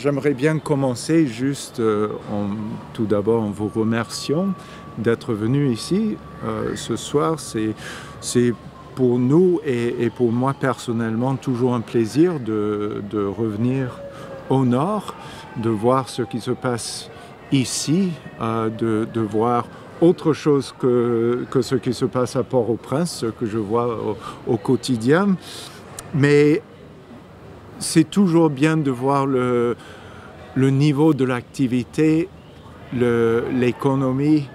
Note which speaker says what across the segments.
Speaker 1: j'aimerais bien commencer juste tout d'abord en vous remerciant d'être venu ici ce soir. C'est pour nous et pour moi personnellement toujours un plaisir de revenir au nord, de voir ce qui se passe ici, de voir autre chose que ce qui se passe à Port-au-Prince, ce que je vois au quotidien. Mais c'est toujours bien de voir le niveau de l'activité, l'économie,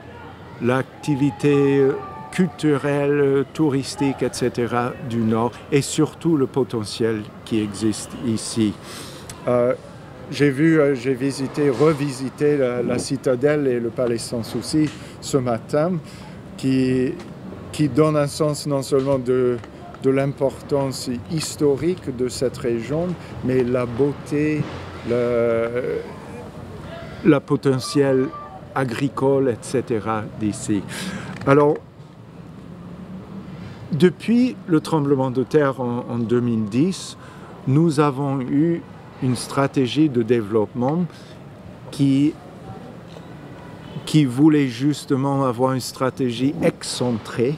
Speaker 1: l'activité culturelle, touristique, etc. du Nord, et surtout le potentiel qui existe ici. J'ai revisité la citadelle et le palais Sans Souci ce matin, qui donne un sens non seulement de l'importance historique de cette région, mais la beauté, la potentiel agricole, etc. d'ici. Alors, depuis le tremblement de terre en 2010, nous avons eu une stratégie de développement qui voulait justement avoir une stratégie excentrée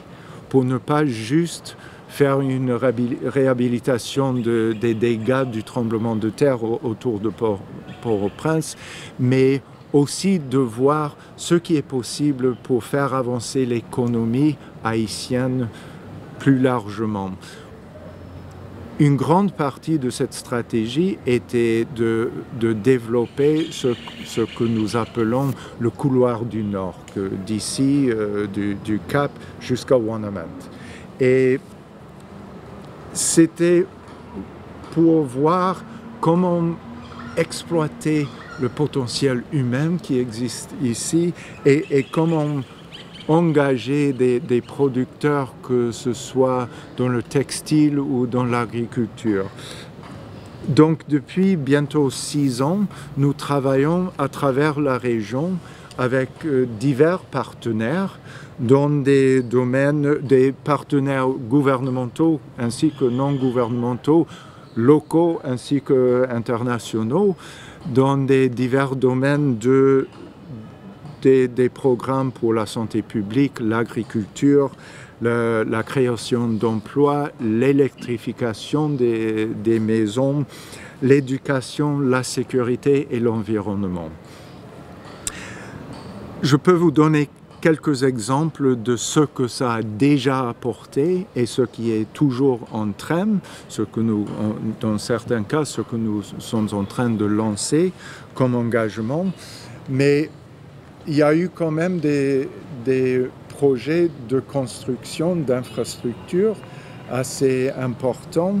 Speaker 1: pour ne pas juste faire une réhabilitation des dégâts du tremblement de terre autour de Port-au-Prince, mais aussi de voir ce qui est possible pour faire avancer l'économie haïtienne plus largement. Une grande partie de cette stratégie était de développer ce que nous appelons le couloir du Nord, d'ici, du Cap jusqu'à Ouanaminthe. Et c'était pour voir comment exploiter le potentiel humain qui existe ici et comment engager des producteurs, que ce soit dans le textile ou dans l'agriculture. Donc depuis bientôt 6 ans, nous travaillons à travers la région avec divers partenaires dans des domaines, des partenaires gouvernementaux ainsi que non gouvernementaux, locaux ainsi qu'internationaux, dans des divers domaines des programmes pour la santé publique, l'agriculture, la création d'emplois, l'électrification des maisons, l'éducation, la sécurité et l'environnement. Je peux vous donner quelques exemples de ce que ça a déjà apporté et ce qui est toujours en train, dans certains cas, ce que nous sommes en train de lancer comme engagement. Mais il y a eu quand même des projets de construction d'infrastructures assez importants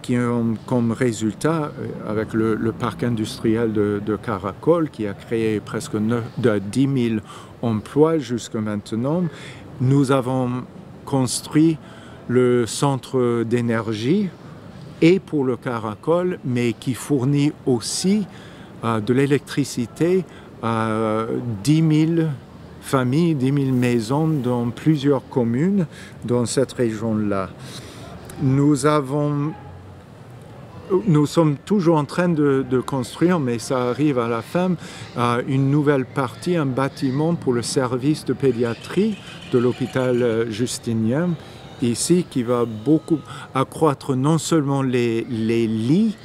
Speaker 1: qui ont comme résultat, avec le parc industriel de Caracol, qui a créé presque 10 000 emplois jusqu'à maintenant, nous avons construit le centre d'énergie et pour le Caracol, mais qui fournit aussi de l'électricité à 10 000 familles, 10 000 maisons dans plusieurs communes dans cette région-là. Nous sommes toujours en train de construire, mais ça arrive à la fin, une nouvelle partie, un bâtiment pour le service de pédiatrie de l'hôpital Justinien, ici, qui va beaucoup accroître non seulement les lits,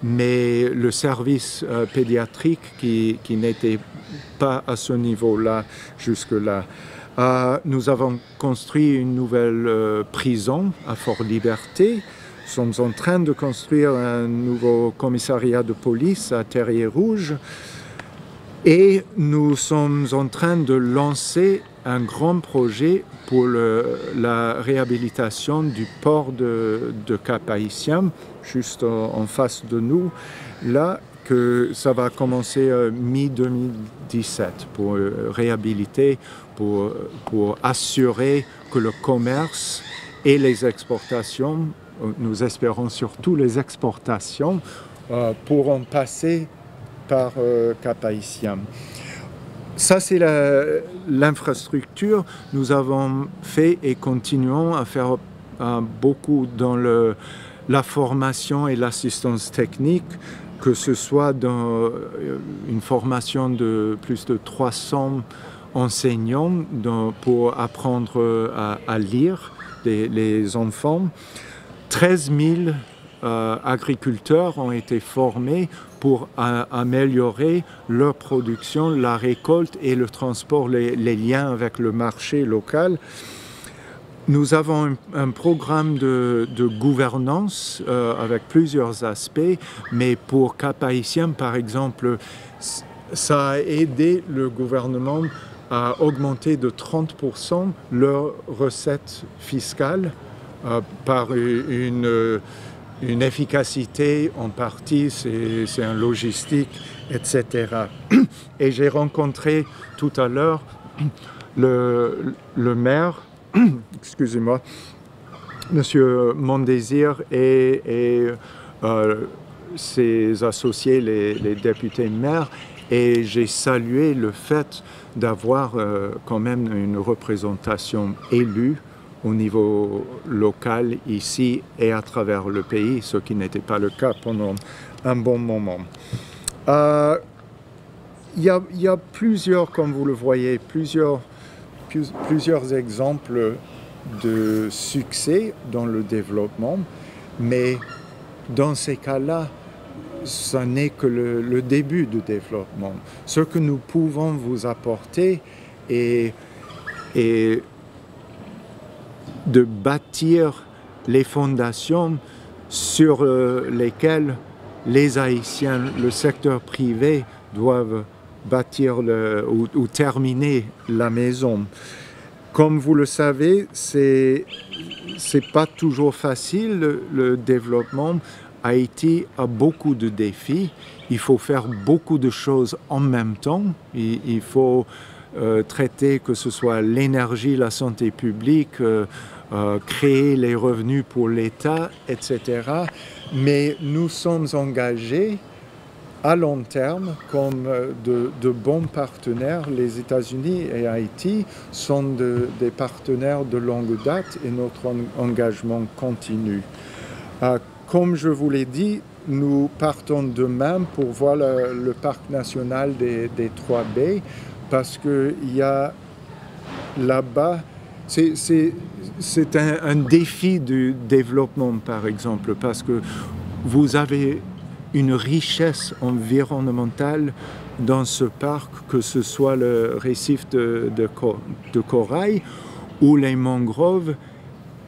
Speaker 1: mais le service pédiatrique qui n'était pas à ce niveau-là jusque-là. Nous avons construit une nouvelle prison à Fort-Liberté. Nous sommes en train de construire un nouveau commissariat de police à Terrier-Rouge. Et nous sommes en train de lancer un grand projet pour la réhabilitation du port de Cap-Haïtien, juste en face de nous, là, que ça va commencer mi-2017 pour réhabiliter, pour assurer que le commerce et les exportations, nous espérons surtout les exportations, pourront passer par Cap-Haïtien. Ça, c'est l'infrastructure. Nous avons fait et continuons à faire beaucoup dans la formation et l'assistance technique. que ce soit dans une formation de plus de 300 enseignants pour apprendre à lire les enfants. 13 000 agriculteurs ont été formés pour améliorer leur production, la récolte et le transport, les liens avec le marché local. Nous avons un programme de gouvernance avec plusieurs aspects, mais pour Cap-Haïtien, par exemple, ça a aidé le gouvernement à augmenter de 30% leurs recettes fiscales par une efficacité en partie, c'est un logistique, etc. Et j'ai rencontré tout à l'heure le maire, excusez-moi, Monsieur Mondésir et ses associés, les députés maires, et j'ai salué le fait d'avoir quand même une représentation élue au niveau local ici et à travers le pays, ce qui n'était pas le cas pendant un bon moment. Il y a plusieurs, comme vous le voyez, plusieurs exemples de succès dans le développement, mais dans ces cas-là, ce n'est que le début du développement. Ce que nous pouvons vous apporter est de bâtir les fondations sur lesquelles les Haïtiens, le secteur privé, doivent bâtir ou terminer la maison. Comme vous le savez, c'est pas toujours facile le développement. Haïti a beaucoup de défis. Il faut faire beaucoup de choses en même temps. Il faut traiter que ce soit l'énergie, la santé publique, créer les revenus pour l'État, etc. Mais nous sommes engagés à long terme comme de bons partenaires. Les États-Unis et Haïti sont des partenaires de longue date et notre engagement continue. Comme je vous l'ai dit, nous partons demain pour voir le parc national des Trois Baies parce qu'il y a là-bas, c'est un défi du développement par exemple, parce que vous avez une richesse environnementale dans ce parc, que ce soit le récif de corail ou les mangroves,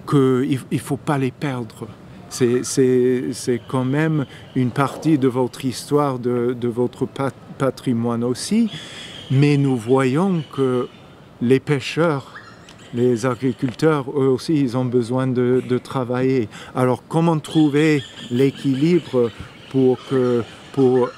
Speaker 1: qu'il ne faut pas les perdre. C'est quand même une partie de votre histoire, de votre patrimoine aussi, mais nous voyons que les pêcheurs, les agriculteurs, eux aussi, ils ont besoin de travailler. Alors, comment trouver l'équilibre pour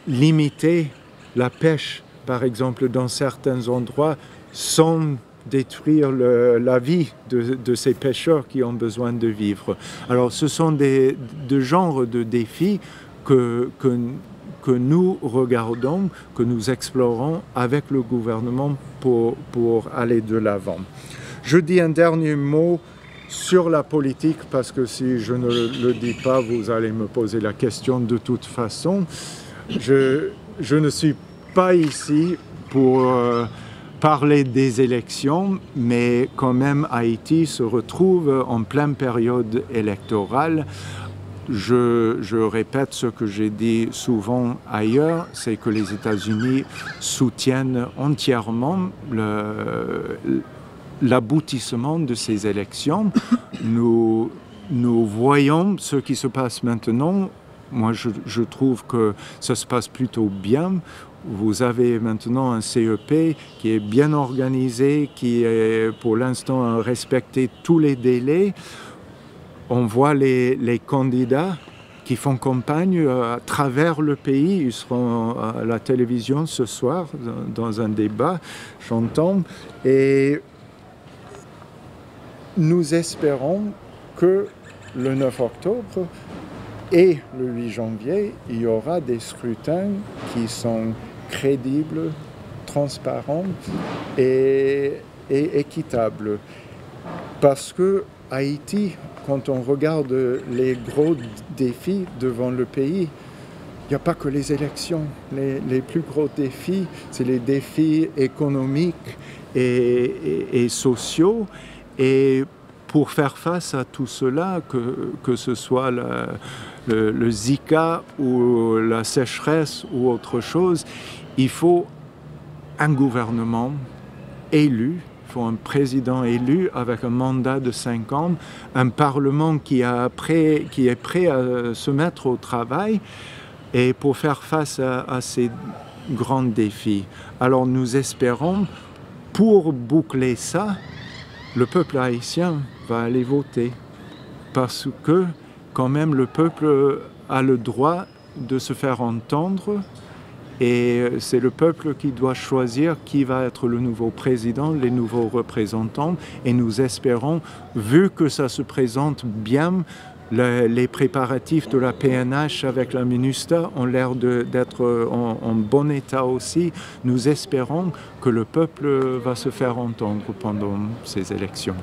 Speaker 1: limiter la pêche, par exemple, dans certains endroits, sans détruire la vie de ces pêcheurs qui ont besoin de vivre. Alors, ce sont des genres de défis que nous regardons, que nous explorons avec le gouvernement pour aller de l'avant. Je dis un dernier mot sur la politique, parce que si je ne le dis pas, vous allez me poser la question de toute façon. Je ne suis pas ici pour parler des élections, mais quand même Haïti se retrouve en pleine période électorale. Je répète ce que j'ai dit souvent ailleurs, c'est que les États-Unis soutiennent entièrement l'aboutissement de ces élections. Nous voyons ce qui se passe maintenant. Moi, je trouve que ça se passe plutôt bien. Vous avez maintenant un CEP qui est bien organisé, qui est pour l'instant respecté tous les délais. On voit les candidats qui font campagne à travers le pays. Ils seront à la télévision ce soir dans un débat, j'entends. Et nous espérons que le 9 octobre et le 8 janvier, il y aura des scrutins qui sont crédibles, transparents et équitables. Parce que Haïti, quand on regarde les gros défis devant le pays, il n'y a pas que les élections. Les plus gros défis, c'est les défis économiques et sociaux. Et pour faire face à tout cela, que ce soit le Zika ou la sécheresse ou autre chose, il faut un gouvernement élu, il faut un président élu avec un mandat de 5 ans, un parlement qui est prêt à se mettre au travail et pour faire face à ces grands défis. Alors nous espérons, pour boucler ça, le peuple haïtien va aller voter parce que quand même le peuple a le droit de se faire entendre et c'est le peuple qui doit choisir qui va être le nouveau président, les nouveaux représentants et nous espérons, vu que ça se présente bien, les préparatifs de la PNH avec la MINUSTAH ont l'air d'être en bon état aussi. Nous espérons que le peuple va se faire entendre pendant ces élections.